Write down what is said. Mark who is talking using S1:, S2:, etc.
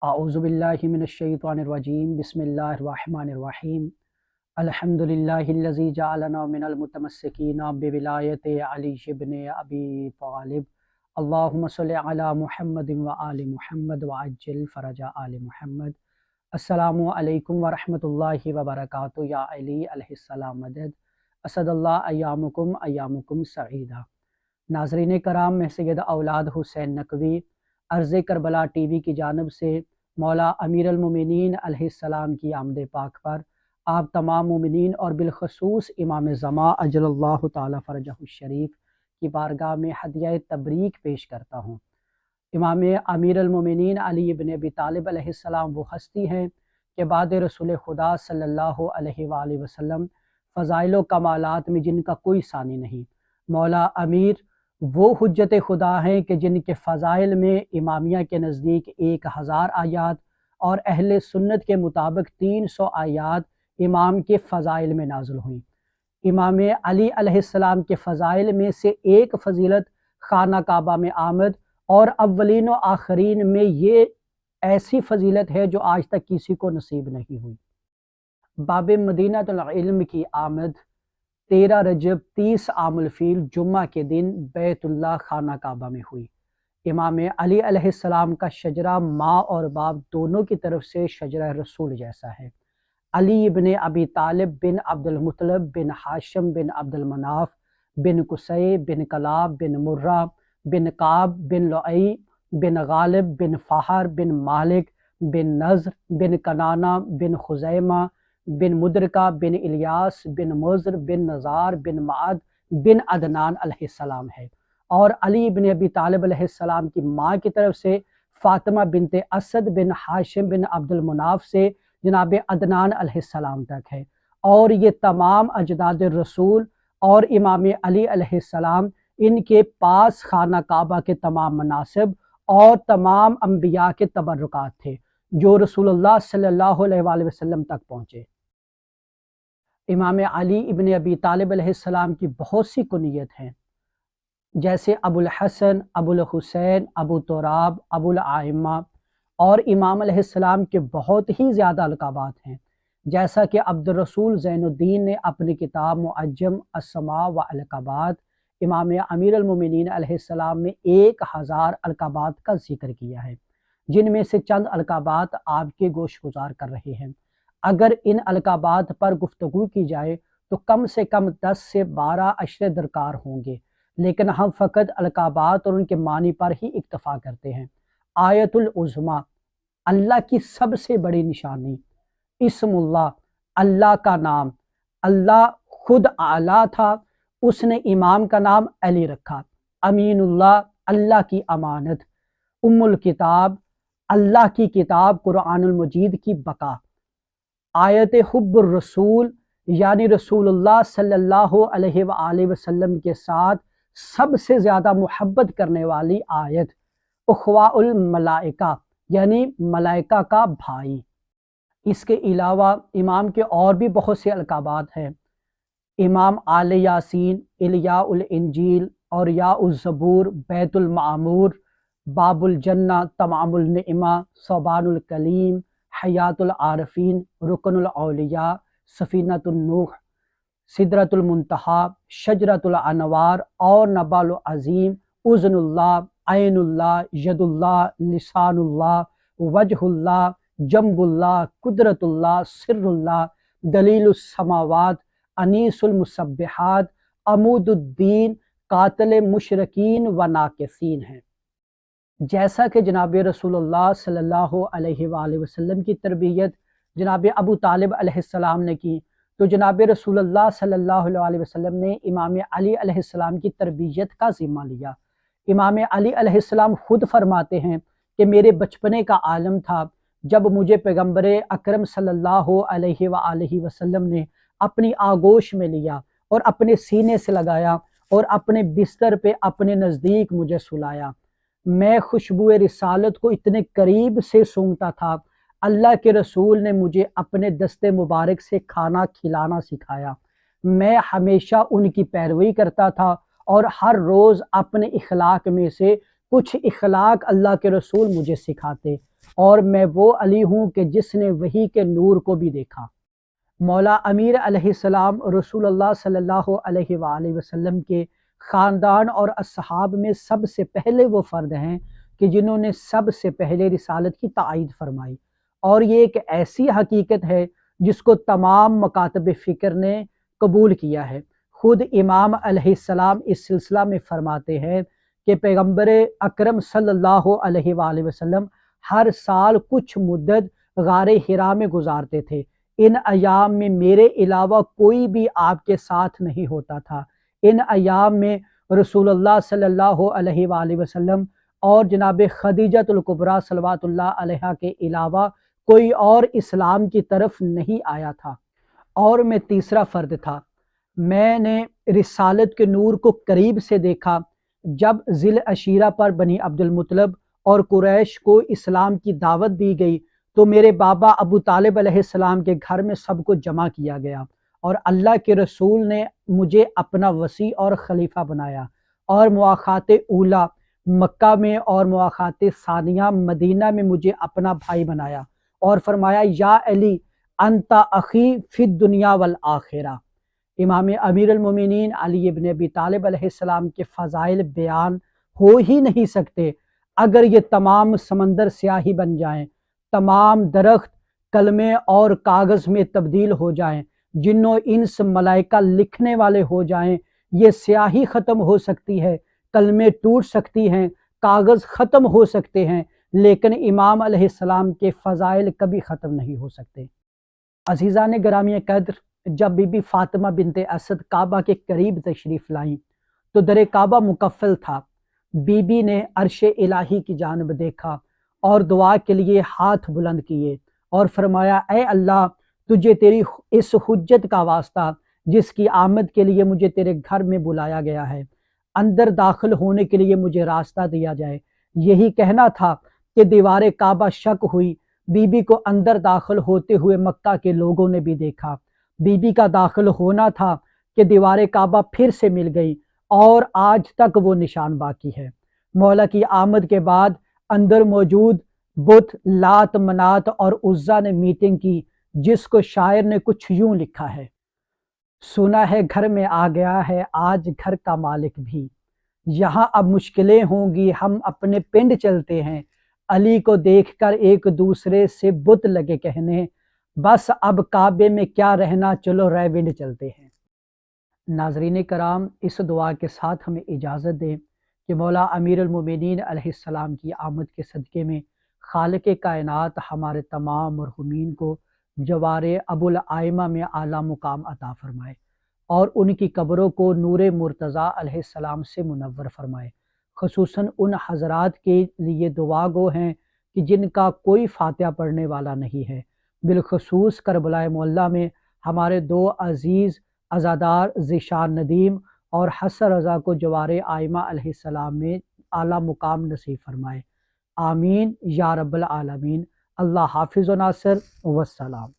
S1: اعوذ باللہ من الشیطان الرجیم بسم اللہ الرحمن الرحیم الحمدللہ الذی جعلنا من المتمسکین بولایت علی ابن ابی طالب اللہم صلی علی محمد وآل محمد وعجل فرج آل محمد۔ السلام علیکم ورحمۃ اللہ وبرکاتہ۔ یا علی علیہ السلام مدد، اسد اللہ ایامکم سعیدہ۔ ناظرین کرام، میں سید اولاد حسین نقوی عرض کربلا ٹی وی کی جانب سے مولا امیر المومنین علیہ السلام کی آمد پاک پر آپ تمام مومنین اور بالخصوص امام زمان اجل اللہ تعالی فرجہ الشریف کی بارگاہ میں ہدیہ تبریک پیش کرتا ہوں۔ امام امیر المومنین علی ابن ابی طالب علیہ السلام وہ ہستی ہیں کہ بعد رسول خدا صلی اللہ علیہ وآلہ وسلم فضائل و کمالات میں جن کا کوئی ثانی نہیں۔ مولا امیر وہ حجت خدا ہیں کہ جن کے فضائل میں امامیہ کے نزدیک 1000 آیات اور اہل سنت کے مطابق 300 آیات امام کے فضائل میں نازل ہوئیں۔ امام علی علیہ السلام کے فضائل میں سے ایک فضیلت خانہ کعبہ میں آمد اور اولین و آخرین میں یہ ایسی فضیلت ہے جو آج تک کسی کو نصیب نہیں ہوئی۔ باب مدینہ العلم کی آمد 13 رجب 30 عام الفیل جمعہ کے دن بیت اللہ خانہ کعبہ میں ہوئی۔ امام علی علیہ السلام کا شجرہ ماں اور باپ دونوں کی طرف سے شجرہ رسول جیسا ہے۔ علی ابن ابی طالب بن عبد المطلب بن ہاشم بن عبد المناف بن قصی بن کلاب بن مرہ بن کعب بن لؤی بن غالب بن فہر بن مالک بن نضر بن کنانہ بن خزیمہ بن مدرکہ بن الیاس بن مضر بن نزار بن معد بن عدنان علیہ السلام ہے، اور علی بن ابی طالب علیہ السلام کی ماں کی طرف سے فاطمہ بنت اسد بن ہاشم بن عبد المناف سے جناب عدنان علیہ السلام تک ہے، اور یہ تمام اجداد رسول اور امام علی علیہ السلام ان کے پاس خانہ کعبہ کے تمام مناسب اور تمام انبیاء کے تبرکات تھے جو رسول اللہ صلی اللہ علیہ وآلہ وسلم تک پہنچے۔ امام علی ابن ابی طالب علیہ السلام کی بہت سی کنیت ہیں، جیسے ابو الحسن، ابو الحسین، ابو تراب، ابو العائمہ، اور امام علیہ السلام کے بہت ہی زیادہ القابات ہیں، جیسا کہ عبد الرسول زین الدین نے اپنی کتاب معجم الاسماء والقابات امام امیر المومنین علیہ السلام میں 1000 القابات کا ذکر کیا ہے، جن میں سے چند القابات آپ کے گوش گزار کر رہے ہیں۔ اگر ان القابات پر گفتگو کی جائے تو کم سے کم 10 سے 12 اشرے درکار ہوں گے، لیکن ہم فقط القابات اور ان کے معنی پر ہی اکتفا کرتے ہیں۔ آیت العظمیٰ، اللہ کی سب سے بڑی نشانی۔ اسم اللہ، اللہ کا نام۔ اللہ خود اعلیٰ تھا، اس نے امام کا نام علی رکھا۔ امین اللہ، اللہ کی امانت۔ ام الکتاب، اللہ کی کتاب قرآن المجید کی بقا۔ آیت حب الرسول، یعنی رسول اللہ صلی اللہ علیہ وآلہ وسلم کے ساتھ سب سے زیادہ محبت کرنے والی آیت۔ اخواء الملائکہ، یعنی ملائکہ کا بھائی۔ اس کے علاوہ امام کے اور بھی بہت سے القابات ہیں۔ امام آل یاسین، الیاء الانجیل اور یا الزبور، بیت المعمور، باب الجنہ، تمام النعمہ، صوبان الکلیم، حیات العارفین، رکن الاولیاء، سفینۃ النوح، سدرۃ المنتہا، شجرۃ الانوار اور نبال العظیم، اذن اللہ، عین اللہ، ید اللہ، لسان اللہ، وجہ اللہ، جنب اللہ، قدرت اللہ، سر اللہ، دلیل السماوات، انیس المسبحات، عمود الدین، قاتل مشرکین و ناکثین ہیں۔ جیسا کہ جناب رسول اللہ صلی اللہ علیہ وآلہ وسلم کی تربیت جناب ابو طالب علیہ السلام نے کی، تو جناب رسول اللہ صلی اللہ علیہ وسلم نے امام علی علیہ السلام کی تربیت کا ذمہ لیا۔ امام علی علیہ السلام خود فرماتے ہیں کہ میرے بچپنے کا عالم تھا جب مجھے پیغمبر اکرم صلی اللہ علیہ وآلہ وسلم نے اپنی آغوش میں لیا اور اپنے سینے سے لگایا اور اپنے بستر پہ اپنے نزدیک مجھے سلایا۔ میں خوشبو رسالت کو اتنے قریب سے سونگھتا تھا، اللہ کے رسول نے مجھے اپنے دست مبارک سے کھانا کھلانا سکھایا۔ میں ہمیشہ ان کی پیروی کرتا تھا اور ہر روز اپنے اخلاق میں سے کچھ اخلاق اللہ کے رسول مجھے سکھاتے۔ اور میں وہ علی ہوں کہ جس نے وحی کے نور کو بھی دیکھا۔ مولا امیر علیہ السلام رسول اللہ صلی اللہ علیہ وآلہ وسلم کے خاندان اور اصحاب میں سب سے پہلے وہ فرد ہیں کہ جنہوں نے سب سے پہلے رسالت کی تائید فرمائی، اور یہ ایک ایسی حقیقت ہے جس کو تمام مکاتب فکر نے قبول کیا ہے۔ خود امام علیہ السلام اس سلسلہ میں فرماتے ہیں کہ پیغمبر اکرم صلی اللہ علیہ وآلہ وسلم ہر سال کچھ مدت غار حرا میں گزارتے تھے۔ ان ایام میں میرے علاوہ کوئی بھی آپ کے ساتھ نہیں ہوتا تھا۔ ان ایام میں رسول اللہ صلی اللہ علیہ وآلہ وسلم اور جناب خدیجۃ الکبریٰ صلوات اللہ علیہا کے علاوہ کوئی اور اسلام کی طرف نہیں آیا تھا، اور میں تیسرا فرد تھا۔ میں نے رسالت کے نور کو قریب سے دیکھا جب ذی العشیرہ پر بنی عبد المطلب اور قریش کو اسلام کی دعوت دی گئی تو میرے بابا ابو طالب علیہ السلام کے گھر میں سب کو جمع کیا گیا، اور اللہ کے رسول نے مجھے اپنا وصی اور خلیفہ بنایا، اور مواخات اولیٰ مکہ میں اور مواخات ثانیہ مدینہ میں مجھے اپنا بھائی بنایا، اور فرمایا یا علی انت اخی فی الدنیا والآخرہ۔ امام امیر المومنین علی ابن ابی طالب علیہ السلام کے فضائل بیان ہو ہی نہیں سکتے اگر یہ تمام سمندر سیاہی بن جائیں، تمام درخت کلمے اور کاغذ میں تبدیل ہو جائیں، جنوں انس ملائکہ لکھنے والے ہو جائیں، یہ سیاہی ختم ہو سکتی ہے، کلمے ٹوٹ سکتی ہیں، کاغذ ختم ہو سکتے ہیں، لیکن امام علیہ السلام کے فضائل کبھی ختم نہیں ہو سکتے۔ عزیزان گرامی قدر، جب بی بی فاطمہ بنت اسد کعبہ کے قریب تشریف لائیں تو در کعبہ مقفل تھا۔ بی بی نے عرش الہی کی جانب دیکھا اور دعا کے لیے ہاتھ بلند کیے اور فرمایا اے اللہ، تجھے تیری اس حجت کا واسطہ جس کی آمد کے لیے مجھے تیرے گھر میں بلایا گیا ہے، اندر داخل ہونے کے لیے مجھے راستہ دیا جائے۔ یہی کہنا تھا کہ دیوار کعبہ شک ہوئی، بی بی کو اندر داخل ہوتے ہوئے مکہ کے لوگوں نے بھی دیکھا۔ بی بی کا داخل ہونا تھا کہ دیوار کعبہ پھر سے مل گئی، اور آج تک وہ نشان باقی ہے۔ مولا کی آمد کے بعد اندر موجود بت لات منات اور عزا نے میٹنگ کی، جس کو شاعر نے کچھ یوں لکھا ہے: سنا ہے گھر میں آ گیا ہے آج گھر کا مالک بھی، یہاں اب مشکلیں ہوں گی ہم اپنے پنڈ چلتے ہیں، علی کو دیکھ کر ایک دوسرے سے بت لگے کہنے، بس اب کعبے میں کیا رہنا چلو ریونڈ چلتے ہیں۔ ناظرین کرام، اس دعا کے ساتھ ہمیں اجازت دیں کہ مولا امیر المومنین علیہ السلام کی آمد کے صدقے میں خالق کائنات ہمارے تمام مرحومین کو جوار ابو الائمہ میں اعلیٰ مقام عطا فرمائے، اور ان کی قبروں کو نور مرتضیٰ علیہ السلام سے منور فرمائے۔ خصوصاً ان حضرات کے لیے دعا گو ہیں کہ جن کا کوئی فاتحہ پڑھنے والا نہیں ہے، بالخصوص کربلا معلیٰ میں ہمارے دو عزیز عزادار ذیشان ندیم اور حسن رضا کو جوار آئمہ علیہ السلام میں اعلیٰ مقام نصیب فرمائے۔ آمین یا رب العالمین۔ اللہ حافظ و ناصر، والسلام۔